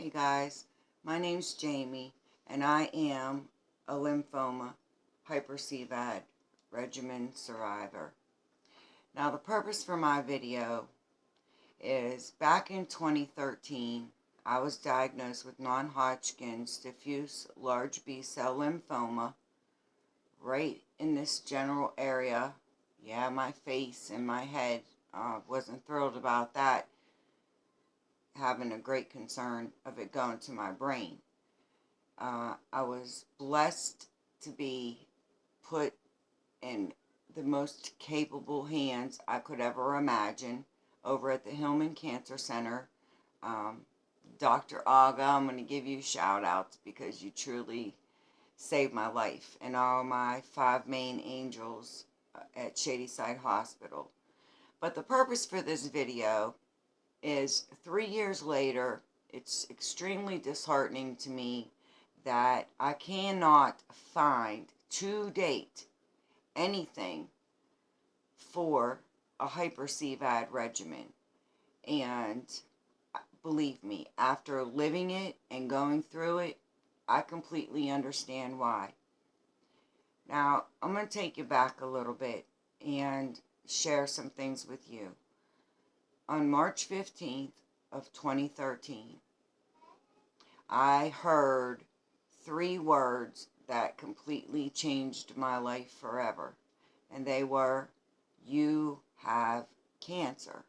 Hey guys, my name's Jamie and I am a lymphoma hyper CVAD regimen survivor. Now the purpose for my video is back in 2013 I was diagnosed with non-Hodgkin's diffuse large B-cell lymphoma right in this general area. Yeah, my face and my head. Wasn't thrilled about that, having a great concern of it going to my brain. I was blessed to be put in the most capable hands I could ever imagine over at the Hillman Cancer Center. Dr. Aga, I'm going to give you shout outs because you truly saved my life, and all my 5 main angels at Shadyside Hospital. But the purpose for this video is 3 years later, it's extremely disheartening to me that I cannot find to date anything for a hyper CVAD regimen. And believe me, after living it and going through it, I completely understand why. Now, I'm going to take you back a little bit and share some things with you. On March 15th of 2013, I heard 3 words that completely changed my life forever. And they were, "You have cancer."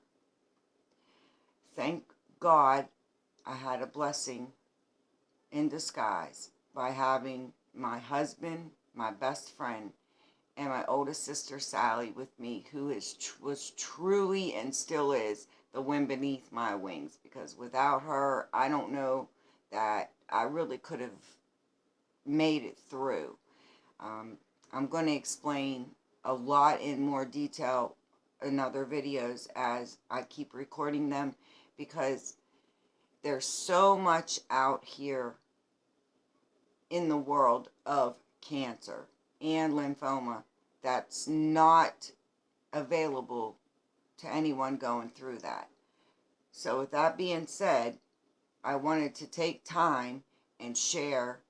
Thank God I had a blessing in disguise by having my husband, my best friend, and my oldest sister Sally with me, who was truly and still is the wind beneath my wings, because without her, I don't know that I really could have made it through. I'm going to explain a lot in more detail in other videos as I keep recording them, because there's so much out here in the world of cancer and lymphoma that's not available to anyone going through that. So with that being said, I wanted to take time and share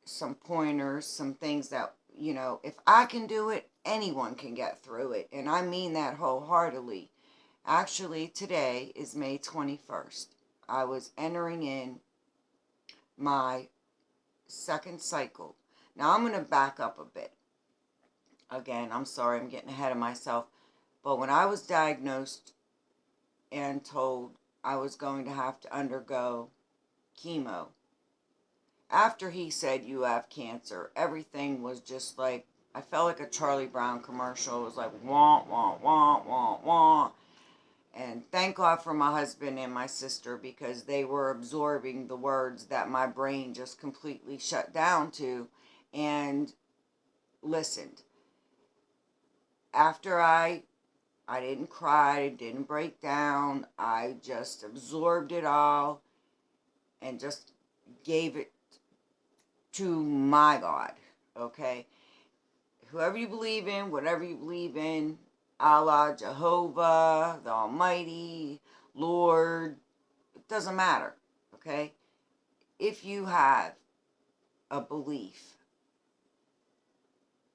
some pointers, some things that, if I can do it, anyone can get through it. And I mean that wholeheartedly. Actually, today is May 21st. I was entering in my second cycle. Now I'm going to back up a bit. Again, I'm sorry, I'm getting ahead of myself. But when I was diagnosed and told I was going to have to undergo chemo, after he said, "You have cancer," everything was just like, I felt like a Charlie Brown commercial. It was like, wah, wah, wah, wah, wah. And thank God for my husband and my sister, because they were absorbing the words that my brain just completely shut down to and listened. After I didn't cry, I didn't break down. I just absorbed it all and just gave it to my God, okay? Whoever you believe in, whatever you believe in, Allah, Jehovah, the Almighty, Lord, it doesn't matter, okay? If you have a belief,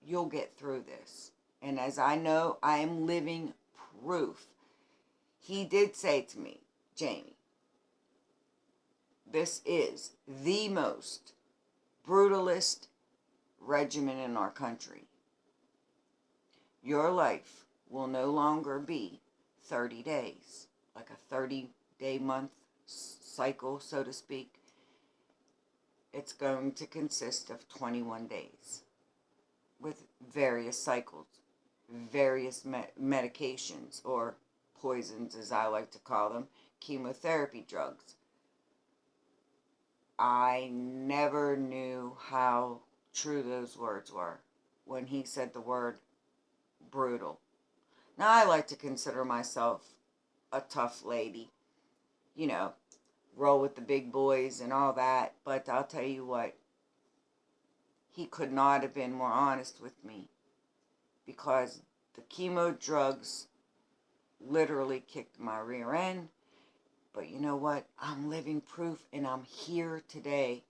you'll get through this. And as I know, I am living proof. He did say to me, "Jamie, this is the most brutalist regimen in our country. Your life will no longer be 30 days, like a 30-day month cycle, so to speak. It's going to consist of 21 days with various cycles, various medications, or poisons as I like to call them, chemotherapy drugs." I never knew how true those words were when he said the word brutal. Now, I like to consider myself a tough lady, roll with the big boys and all that, but I'll tell you what, he could not have been more honest with me, because the chemo drugs literally kicked my rear end. But you know what? I'm living proof, and I'm here today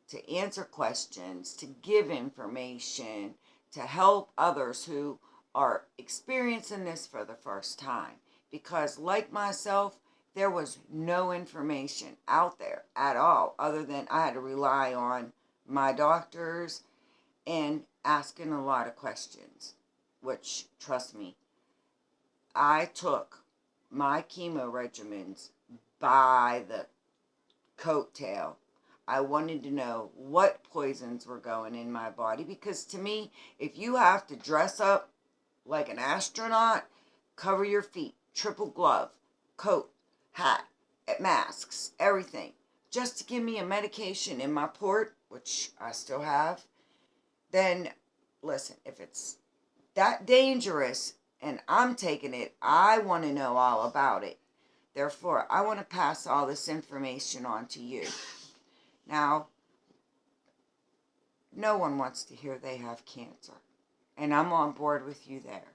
to answer questions, to give information, to help others who are experiencing this for the first time. Because like myself, there was no information out there at all, other than I had to rely on my doctors and asking a lot of questions, which, trust me, I took my chemo regimens by the coattail. I wanted to know what poisons were going in my body, because to me, if you have to dress up like an astronaut, cover your feet, triple glove, coat, hat, masks, everything, just to give me a medication in my port, which I still have, then listen, if it's that dangerous and I'm taking it, I want to know all about it. Therefore, I want to pass all this information on to you. Now, no one wants to hear they have cancer, and I'm on board with you there.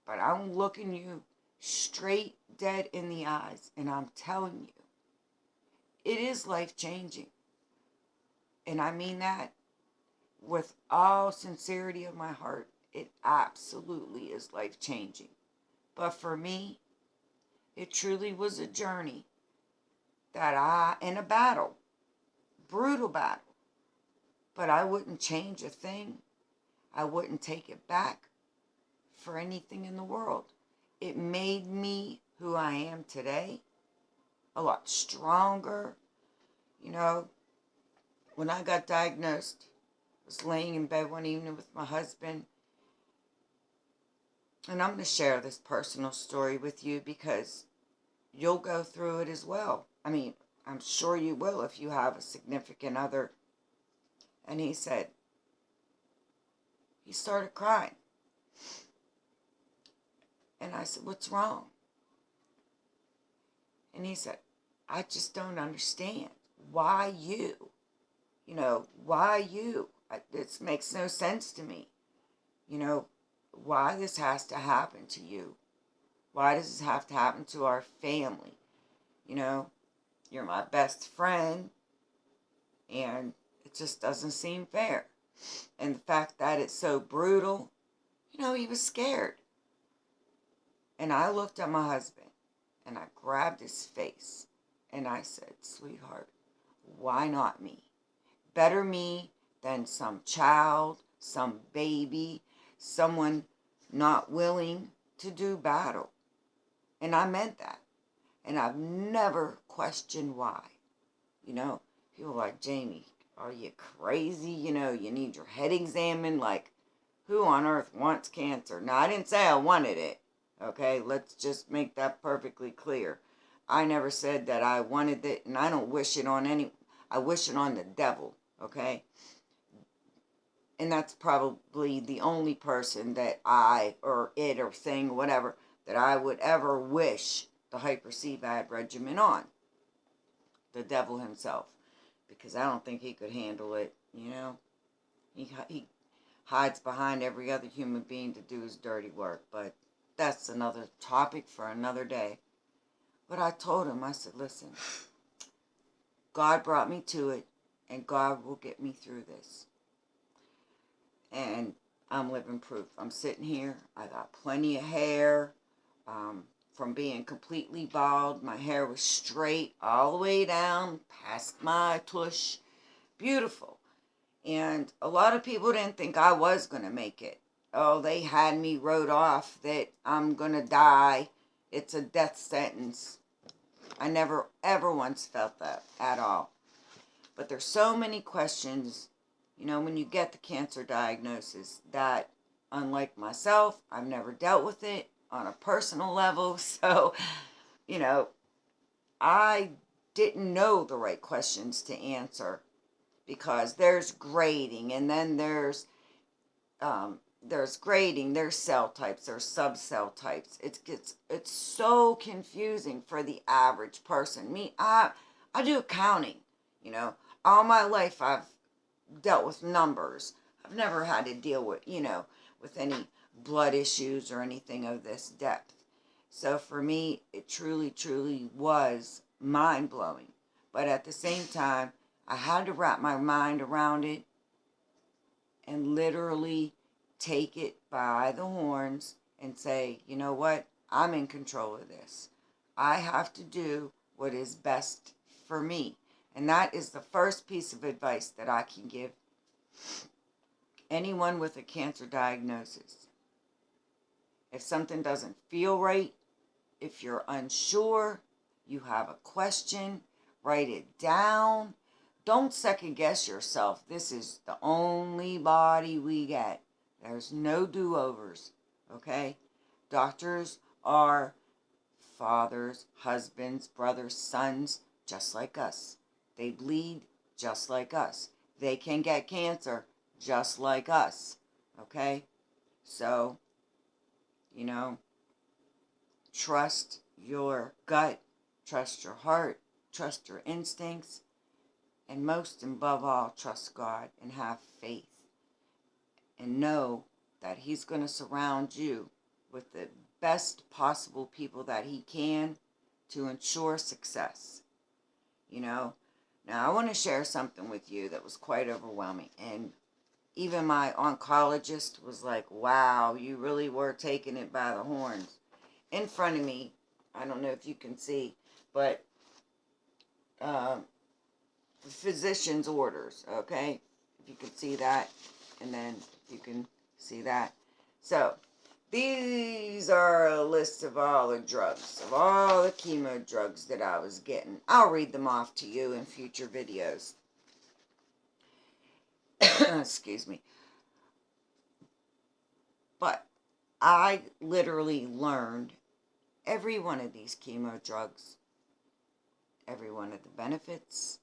But I'm looking you straight dead in the eyes, and I'm telling you, it is life-changing. And I mean that with all sincerity of my heart. It absolutely is life-changing. But for me, it truly was a journey in a battle, brutal battle. But I wouldn't change a thing. I wouldn't take it back for anything in the world. It made me who I am today, a lot stronger. You know, when I got diagnosed, I was laying in bed one evening with my husband. And I'm going to share this personal story with you because you'll go through it as well. I mean, I'm sure you will if you have a significant other. And he started crying. And I said, "What's wrong?" And he said, "I just don't understand. Why you? You know, why you? This makes no sense to me. You know, why this has to happen to you? Why does this have to happen to our family? You know, you're my best friend, and it just doesn't seem fair. And the fact that it's so brutal, you know, he was scared." And I looked at my husband, and I grabbed his face, and I said, "Sweetheart, why not me? Better me than some child, some baby, someone not willing to do battle." And I meant that. And I've never questioned why. You know, people are like, "Jamie, are you crazy? You know, you need your head examined. Like, who on earth wants cancer?" Now, I didn't say I wanted it. Okay, let's just make that perfectly clear. I never said that I wanted it, and I don't wish it on I wish it on the devil, okay? And that's probably the only person that or thing, whatever, that I would ever wish the Hyper CVAD regimen on. The devil himself. Because I don't think he could handle it, you know? He hides behind every other human being to do his dirty work, but that's another topic for another day. But I told him, I said, "Listen, God brought me to it, and God will get me through this." And I'm living proof. I'm sitting here. I got plenty of hair. From being completely bald, my hair was straight all the way down, past my tush. Beautiful. And a lot of people didn't think I was going to make it. Oh, they had me wrote off that I'm going to die. It's a death sentence. I never, ever once felt that at all. But there's so many questions, you know, when you get the cancer diagnosis that, unlike myself, I've never dealt with it on a personal level. So, you know, I didn't know the right questions to answer because there's grading, and then there's grading, there's cell types, there's sub-cell types. It's so confusing for the average person. Me, I do accounting, you know. All my life I've dealt with numbers. I've never had to deal with, you know, with any blood issues or anything of this depth. So for me, it truly, truly was mind-blowing. But at the same time, I had to wrap my mind around it and literally take it by the horns and say, you know what? I'm in control of this. I have to do what is best for me. And that is the first piece of advice that I can give anyone with a cancer diagnosis. If something doesn't feel right, if you're unsure, you have a question, write it down. Don't second guess yourself. This is the only body we get. There's no do-overs, okay? Doctors are fathers, husbands, brothers, sons, just like us. They bleed just like us. They can get cancer just like us, okay? So, you know, trust your gut, trust your heart, trust your instincts, and most above all, trust God and have faith. And know that He's going to surround you with the best possible people that He can to ensure success. You know, now I want to share something with you that was quite overwhelming. And even my oncologist was like, wow, you really were taking it by the horns. In front of me, I don't know if you can see, but physician's orders, okay? If you can see that, and then you can see that. So, these are a list of all the drugs, of all the chemo drugs that I was getting. I'll read them off to you in future videos. Excuse me. But I literally learned every one of these chemo drugs, every one of the benefits,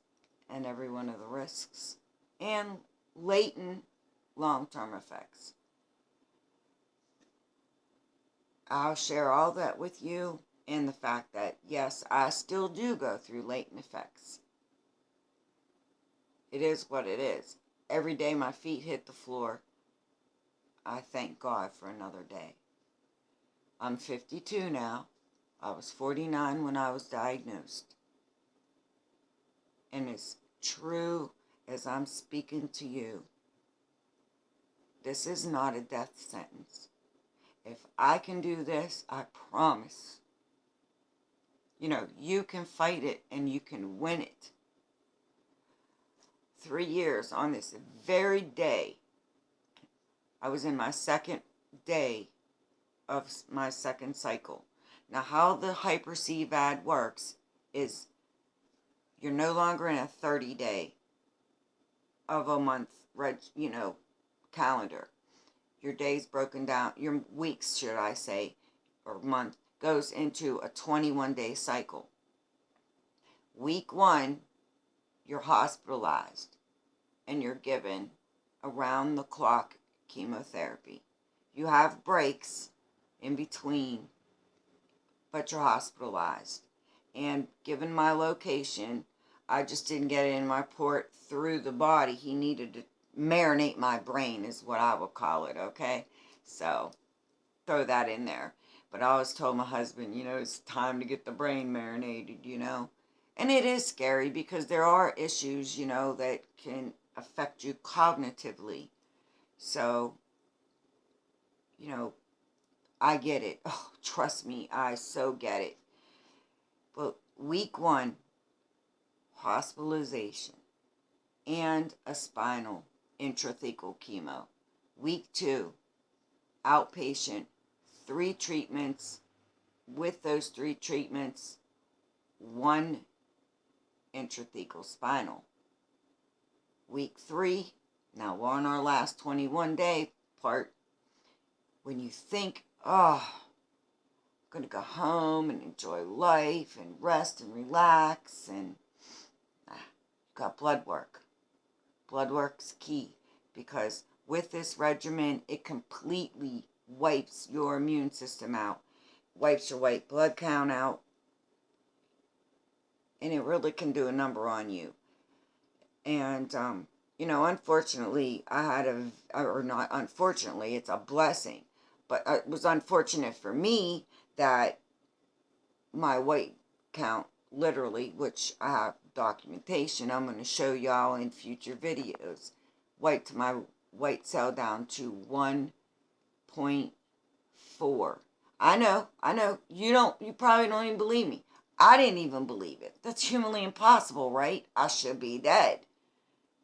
and every one of the risks, and latent long-term effects. I'll share all that with you, and the fact that, yes, I still do go through latent effects. It is what it is. Every day my feet hit the floor, I thank God for another day. I'm 52 now. I was 49 when I was diagnosed. And as true as I'm speaking to you, this is not a death sentence. If I can do this, I promise, you can fight it and you can win it. 3 years on this very day, I was in my second day of my second cycle. Now, how the hyper CVAD works is you're no longer in a 30-day of a month, calendar. Your days broken down, your weeks, should I say, or month, goes into a 21-day cycle. Week 1, you're hospitalized and you're given around-the-clock chemotherapy. You have breaks in between, but you're hospitalized. And given my location, I just didn't get it in my port through the body. He needed to marinate my brain is what I would call it, okay? So, throw that in there. But I always told my husband, it's time to get the brain marinated, And it is scary because there are issues, that can affect you cognitively. So, I get it. Oh, trust me, I so get it. But week 1, hospitalization and a spinal intrathecal chemo. Week 2, outpatient, 3 treatments. With those 3 treatments, 1 intrathecal spinal. Week 3, now we're on our last 21-day part. When you think, I'm going to go home and enjoy life and rest and relax, and you got blood work. Blood work's key, because with this regimen, it completely wipes your immune system out, wipes your white blood count out, and it really can do a number on you. And, unfortunately, it's a blessing, but it was unfortunate for me that my white count, literally, which I have documentation I'm going to show y'all in future videos. My white cell down to 1.4. I know, you probably don't even believe me. I didn't even believe it. That's humanly impossible, right? I should be dead.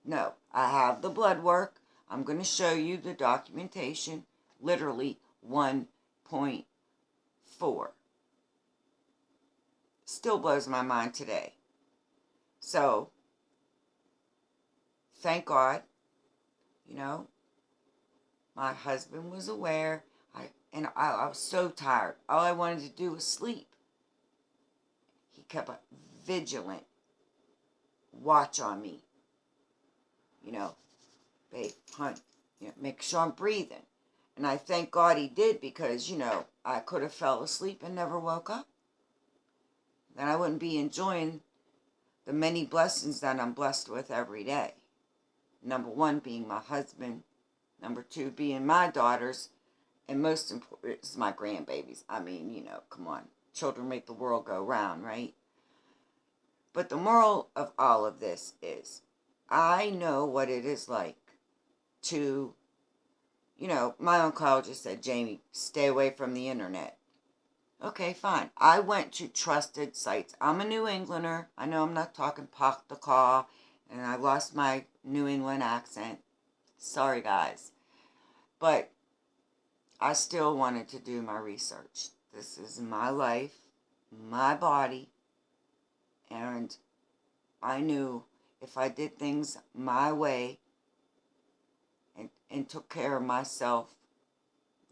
No, I have the blood work. I'm going to show you the documentation. Literally 1.4. Still blows my mind today. So, thank God, my husband was aware. I was so tired. All I wanted to do was sleep. He kept a vigilant watch on me. Babe, hunt, make sure I'm breathing. And I thank God he did, because, I could have fell asleep and never woke up. Then I wouldn't be enjoying the many blessings that I'm blessed with every day. Number one being my husband. Number two being my daughters. And most important is my grandbabies. I mean, come on. Children make the world go round, right? But the moral of all of this is, I know what it is like to, my oncologist said, Jamie, stay away from the internet. Okay, fine. I went to trusted sites. I'm a New Englander. I know I'm not talking Pak the Caw, and I lost my New England accent. Sorry, guys. But I still wanted to do my research. This is my life, my body, and I knew if I did things my way and took care of myself,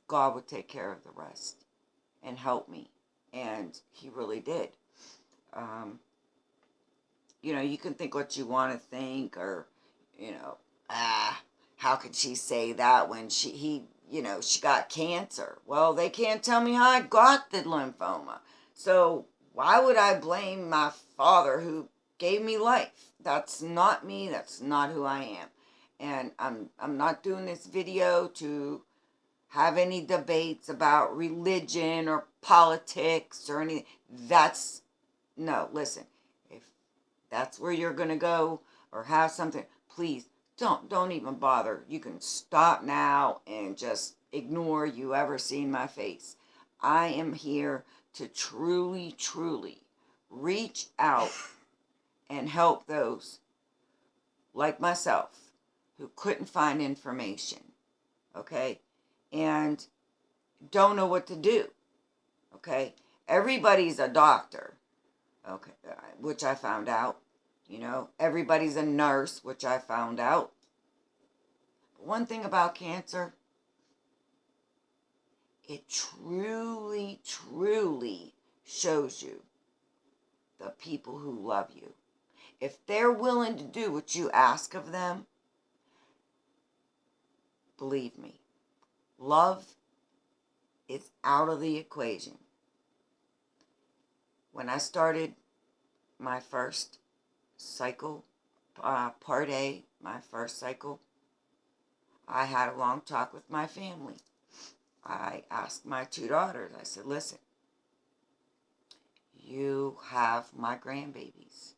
God would take care of the rest and help me. And he really did. You can think what you want to think, or, how could she say that when she got cancer? Well, they can't tell me how I got the lymphoma. So why would I blame my father who gave me life? That's not me. That's not who I am. And I'm not doing this video to have any debates about religion or politics or anything. No, listen. If that's where you're going to go or have something, please don't even bother. You can stop now and just ignore you ever seen my face. I am here to truly, truly reach out and help those like myself who couldn't find information, okay, and don't know what to do, okay. Everybody's a doctor, okay, which I found out. Everybody's a nurse, which I found out. But one thing about cancer, it truly, truly shows you the people who love you. If they're willing to do what you ask of them, believe me, love is out of the equation. When I started my first cycle, part A, my first cycle, I had a long talk with my family. I asked my two daughters, I said, listen, you have my grandbabies.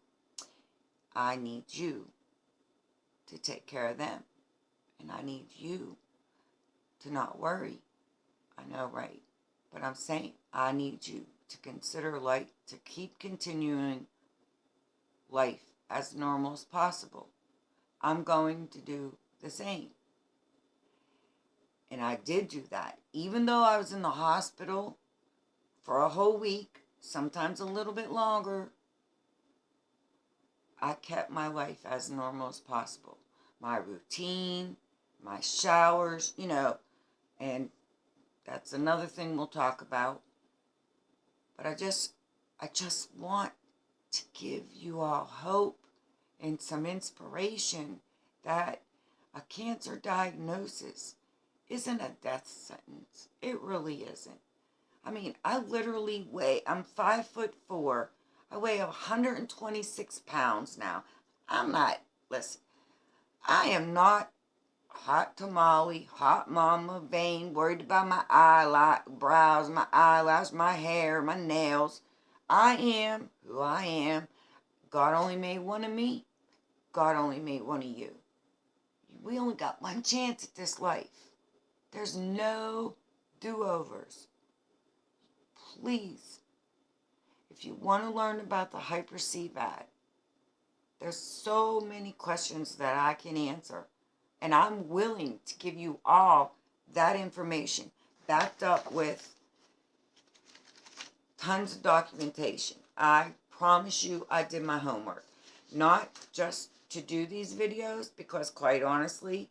I need you to take care of them. And I need you to not worry. I know, right? But I'm saying I need you to consider life, to keep continuing life as normal as possible. I'm going to do the same. And I did do that. Even though I was in the hospital for a whole week, sometimes a little bit longer, I kept my life as normal as possible. My routine, my showers, and that's another thing we'll talk about. But I just want to give you all hope and some inspiration that a cancer diagnosis isn't a death sentence. It really isn't. I mean, I'm 5'4". I weigh 126 pounds now. Listen, I am not hot tamale, hot mama, vain, worried about my eyebrows, my eyelash, my hair, my nails. I am who I am. God only made one of me. God only made one of you. We only got one chance at this life. There's no do-overs. Please, if you want to learn about the hyper CVAD, there's so many questions that I can answer. And I'm willing to give you all that information backed up with tons of documentation. I promise you I did my homework. Not just to do these videos, because quite honestly,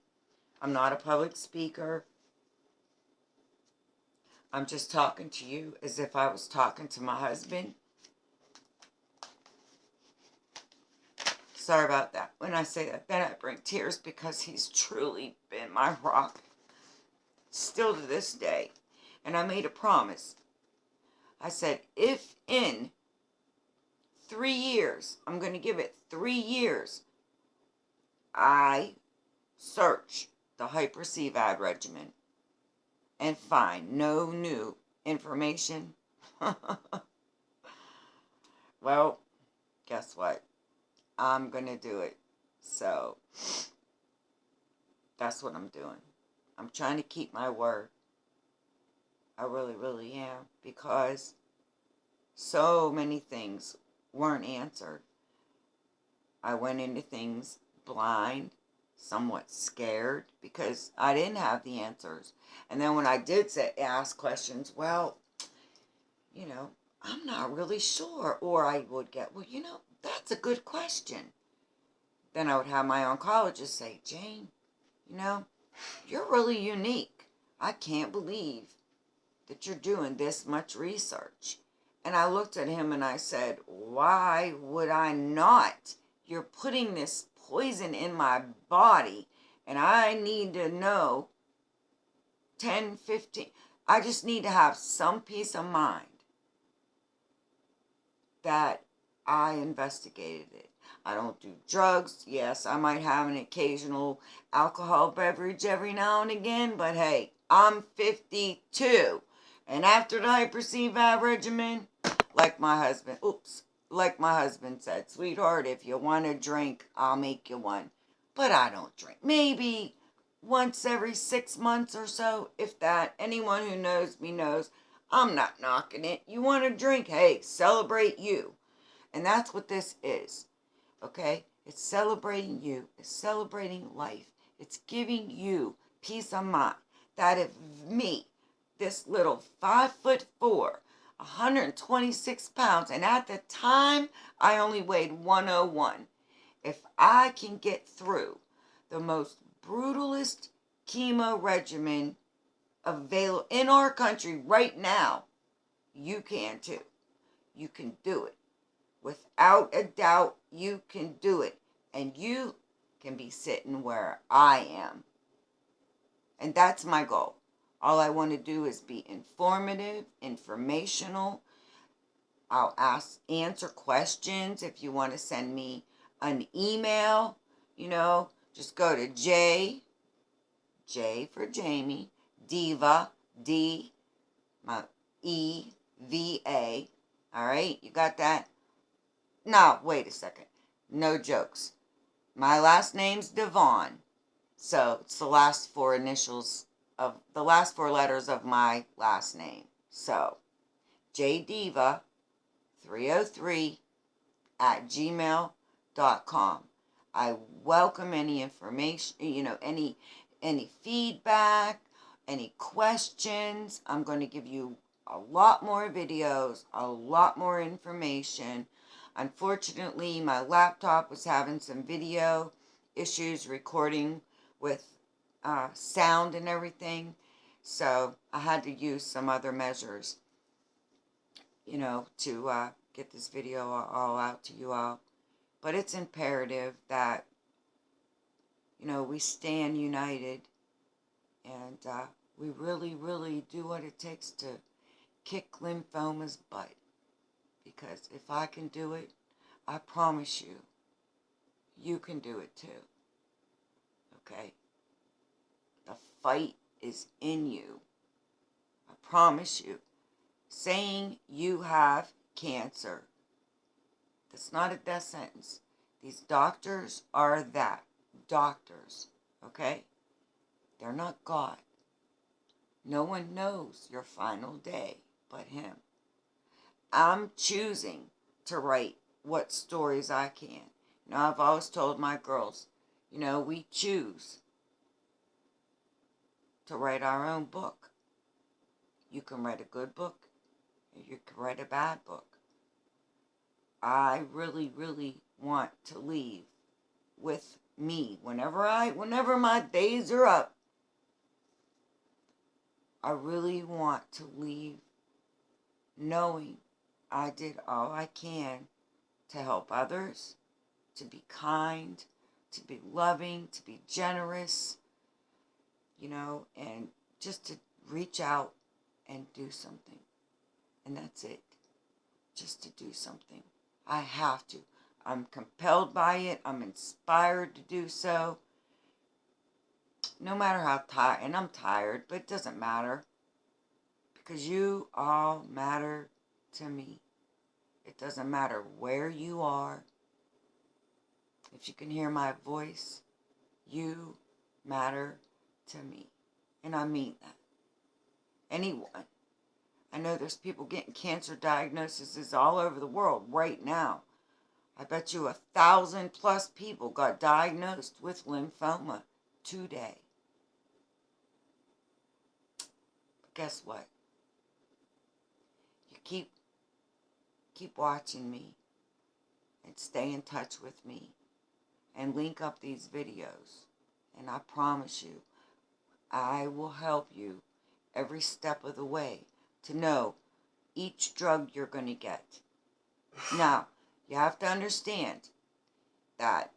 I'm not a public speaker. I'm just talking to you as if I was talking to my husband. Sorry about that. When I say that, then I bring tears, because he's truly been my rock. Still to this day. And I made a promise. I said, if in 3 years, I'm going to give it 3 years, I search the hyper CVAD regimen and find no new information, well, guess what? I'm going to do it. So, that's what I'm doing. I'm trying to keep my word. I really, really am. Because so many things weren't answered. I went into things blind, somewhat scared, because I didn't have the answers. And then when I did ask questions, well, I'm not really sure. Or I would get, well, that's a good question. Then I would have my oncologist say, Jane, you're really unique. I can't believe that you're doing this much research. And I looked at him and I said, why would I not? You're putting this poison in my body, and I need to know 10, 15. I just need to have some peace of mind that I investigated it. I don't do drugs. Yes, I might have an occasional alcohol beverage every now and again, but hey, I'm 52. And after the hyper CVAD regimen, like my husband said, sweetheart, if you want a drink, I'll make you one. But I don't drink. Maybe once every 6 months or so, if that. Anyone who knows me knows I'm not knocking it. You want a drink? Hey, celebrate you. And that's what this is. Okay? It's celebrating you. It's celebrating life. It's giving you peace of mind. That if me, this little 5'4", 126 pounds, and at the time I only weighed 101. If I can get through the most brutalist chemo regimen available in our country right now, you can too. You can do it. Without a doubt, you can do it. And you can be sitting where I am. And that's my goal. All I want to do is be informative, informational. I'll answer questions. If you want to send me an email, just go to J for Jamie, Diva, D, my E-V-A. All right, you got that? No, wait a second. No jokes. My last name's Devon. So it's the last four letters of my last name. So jdiva303@gmail.com. I welcome any information, any feedback, any questions. I'm going to give you a lot more videos, a lot more information. Unfortunately, my laptop was having some video issues recording with sound and everything. So I had to use some other measures, to get this video all out to you all. But it's imperative that, we stand united, and we really, really do what it takes to kick lymphoma's butt. Because if I can do it, I promise you, you can do it too. Okay? The fight is in you. I promise you. Saying you have cancer. That's not a death sentence. These doctors are that. Doctors. Okay? They're not God. No one knows your final day but Him. I'm choosing to write what stories I can. I've always told my girls, we choose to write our own book. You can write a good book, or you can write a bad book. I really, really want to leave with me. Whenever my days are up, I really want to leave knowing I did all I can to help others, to be kind, to be loving, to be generous, and just to reach out and do something. And that's it. Just to do something. I have to. I'm compelled by it. I'm inspired to do so. No matter how tired, and I'm tired, but it doesn't matter. Because you all matter to me. It doesn't matter where you are. If you can hear my voice, you matter to me. And I mean that. Anyone. I know there's people getting cancer diagnoses all over the world right now. I bet you 1,000+ people got diagnosed with lymphoma today. But guess what? You keep watching me and stay in touch with me and link up these videos. And I promise you, I will help you every step of the way to know each drug you're going to get. Now, you have to understand that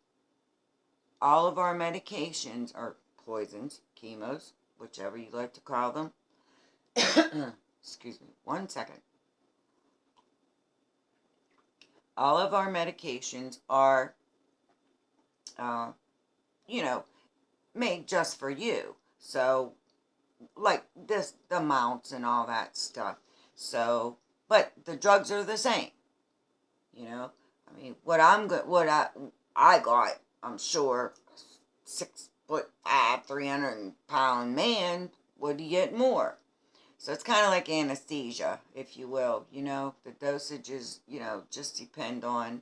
all of our medications are poisons, chemos, whichever you like to call them. Excuse me, 1 second. All of our medications are, made just for you. So, like the amounts and all that stuff. So, but the drugs are the same. What I got, I'm sure, 6'5", 300-pound man would get more. So it's kind of like anesthesia, if you will. The dosages, just depend on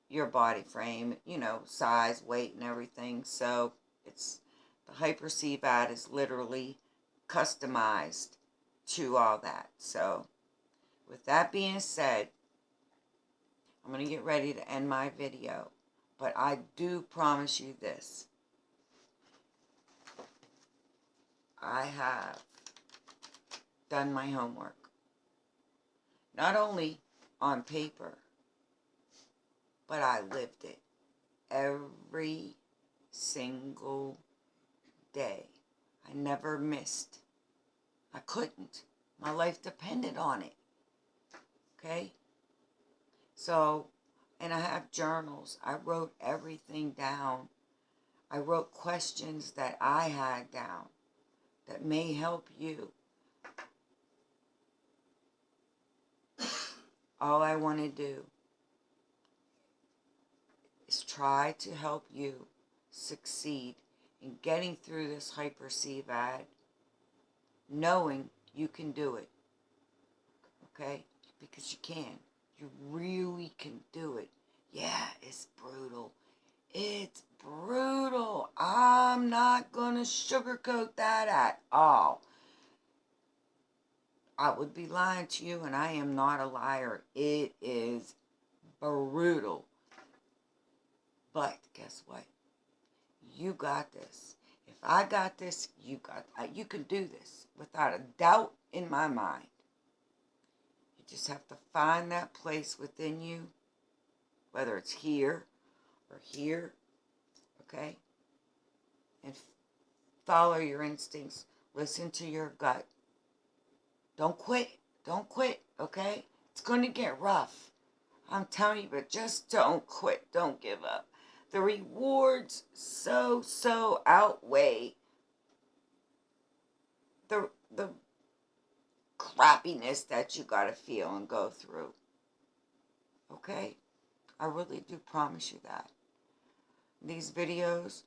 your body frame, size, weight, and everything. So it's the Hyper CVAD is literally customized to all that. So with that being said, I'm going to get ready to end my video. But I do promise you this. I have done my homework. Not only on paper, but I lived it every single day. I never missed. I couldn't. My life depended on it. Okay? So, and I have journals. I wrote everything down. I wrote questions that I had down that may help you. All I want to do is try to help you succeed in getting through this Hyper CVAD, knowing you can do it. Okay? Because you can. You really can do it. Yeah, it's brutal. It's brutal. I'm not going to sugarcoat that at all. I would be lying to you, and I am not a liar. It is brutal. But guess what? You got this. If I got this, you can do this without a doubt in my mind. You just have to find that place within you, whether it's here or here, okay? And follow your instincts. Listen to your gut. Don't quit. Don't quit, okay? It's going to get rough. I'm telling you, but just don't quit. Don't give up. The rewards so outweigh the crappiness that you gotta feel and go through. Okay? I really do promise you that. These videos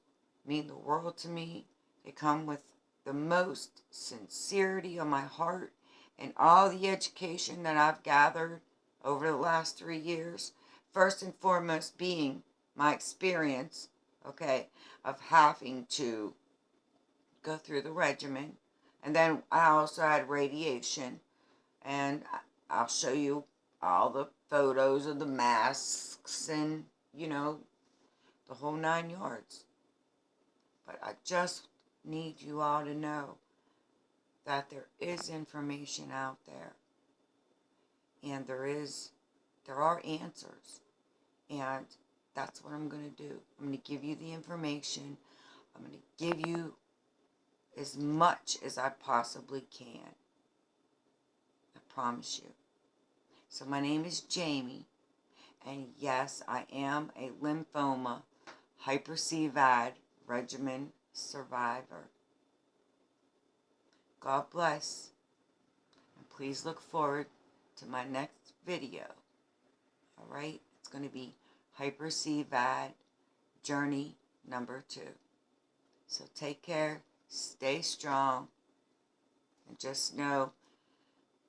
mean the world to me. They come with the most sincerity of my heart, and all the education that I've gathered over the last 3 years. First and foremost being my experience, okay, of having to go through the regimen. And then I also had radiation. And I'll show you all the photos of the masks and, the whole 9 yards. But I just need you all to know that there is information out there. And there are answers. And that's what I'm going to do. I'm going to give you the information. I'm going to give you as much as I possibly can. I promise you. So my name is Jamie. And yes, I am a lymphoma hyper CVAD regimen survivor. God bless. And please look forward to my next video. Alright? It's going to be hyper CVAD journey number 2. So take care, stay strong, and just know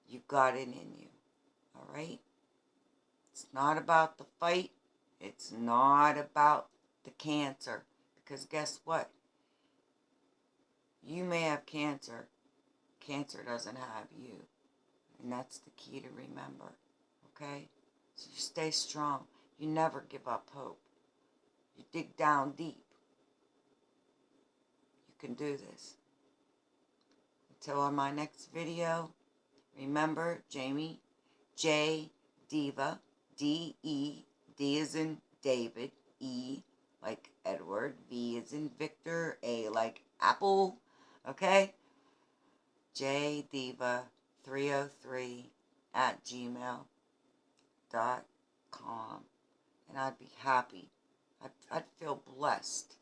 you got it in you. Alright? It's not about the fight. It's not about the cancer. Because guess what? You may have cancer. Cancer doesn't have you. And that's the key to remember. Okay? So you stay strong. You never give up hope. You dig down deep. You can do this. Until on my next video, remember, Jamie, J, Diva, D-E, D as in David, E like Edward, V as in Victor, A like Apple, okay? jdiva303@gmail.com. And I'd be happy. I'd feel blessed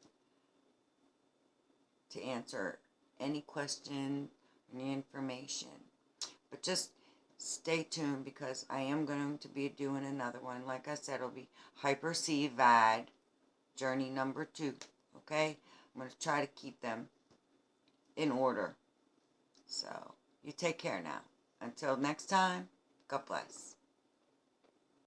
to answer any question, any information. But just stay tuned because I am going to be doing another one. Like I said, it'll be Hyper CVAD journey number 2. Okay? I'm going to try to keep them in order. So, you take care now. Until next time, God bless.